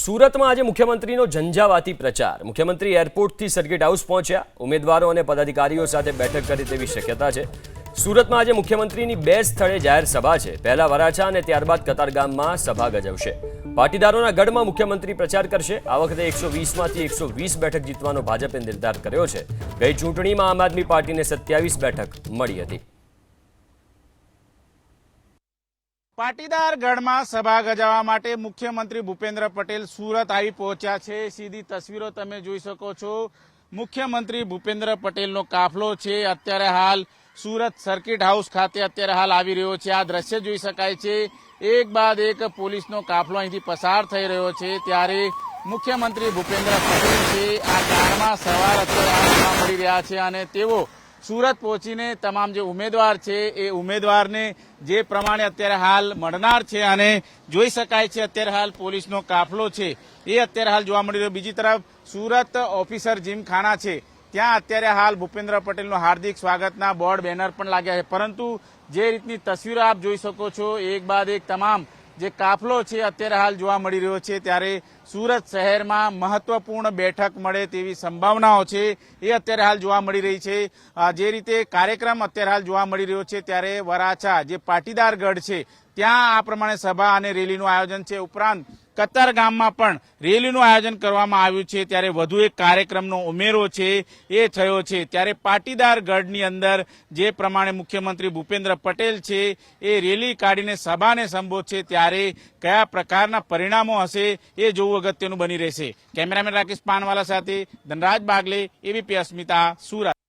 સુરતમાં આજે મુખ્યમંત્રીનો ઝંઝાવાતી પ્રચાર। મુખ્યમંત્રી એરપોર્ટથી સર્કિટ હાઉસ પહોંચ્યા। ઉમેદવારો અને પદાધિકારીઓ સાથે બેઠક કરે તેવી શક્યતા છે। સુરતમાં આજે મુખ્યમંત્રીની બે સ્થળે જાહેર સભા છે। પહેલા વરાછા અને ત્યારબાદ કતારગામમાં સભા ગજવશે। પાટીદારોના ગઢમાં મુખ્યમંત્રી પ્રચાર કરશે। આ વખતે 120માંથી 120 બેઠક જીતવાનો ભાજપે નિર્ધાર કર્યો છે। ગઈ ચૂંટણીમાં આમ આદમી પાર્ટીને 27 બેઠક મળી હતી। પાટીદાર ગઢમાં સભા ગજાવવા માટે મુખ્યમંત્રી ભૂપેન્દ્ર પટેલ સુરત આવી પહોંચ્યા છે। સીધી તસવીરો તમે જોઈ શકો છો। મુખ્યમંત્રી ભૂપેન્દ્ર પટેલનો કાફલો છે અત્યારે હાલ સુરત સર્કિટ હાઉસ ખાતે અત્યારે હાલ આવી રહ્યો છે। આ દ્રશ્ય જોઈ શકાય છે। એક બાદ એક પોલીસનો કાફલો અહીંથી પસાર થઈ રહ્યો છે। ત્યારે મુખ્યમંત્રી ભૂપેન્દ્ર પટેલ છે આ કારમાં સવાર અત્યારે હાલ મળી રહ્યા છે અને તેઓ સુરત પહોંચીને તમામ જે ઉમેદવાર છે એ ઉમેદવારને જે પ્રમાણે અત્યારે હાલ મળનાર છે અને જોઈ શકાય છે અત્યારે હાલ પોલીસનો કાફલો છે એ અત્યારે હાલ જોવા મળી રહ્યો। બીજી તરફ સુરત ઓફિસર જીમખાના છે ત્યાં અત્યારે હાલ ભૂપેન્દ્ર પટેલનું હાર્દિક સ્વાગતના બોર્ડ બેનર પણ લાગ્યા છે। પરંતુ જે રીતની તસવીરો આપ જોઈ શકો છો એક બાદ એક તમામ જે કાફલો છે અત્યારે હાલ જોવા મળી રહ્યો છે। ત્યારે સુરત શહેરમાં મહત્વપૂર્ણ બેઠક મળે તેવી સંભાવનાઓ છે એ અત્યારે હાલ જોવા મળી રહી છે। જે રીતે કાર્યક્રમ અત્યારે હાલ જોવા મળી રહ્યો છે ત્યારે વરાછા જે પાટીદાર ગઢ છે ત્યાં આ પ્રમાણે સભા અને રેલીનું આયોજન છે। ઉપરાંત કતારગામમાં પણ રેલીનું આયોજન કરવામાં આવ્યું છે। ત્યારે વધુ એક કાર્યક્રમનો ઉમેરો છે એ થયો છે। ત્યારે પાટીદાર ગઢની અંદર જે પ્રમાણે મુખ્યમંત્રી ભૂપેન્દ્ર પટેલ છે એ રેલી કાઢીને સભાને સંબોધશે ત્યારે કયા પ્રકારના પરિણામો હશે એ જોવું અગત્યનું બની રહેશે। કેમેરામેન રાકેશ પાનવાલા સાથે ધનરાજ બાગલે, એબીપી અસ્મિતા, સુરત।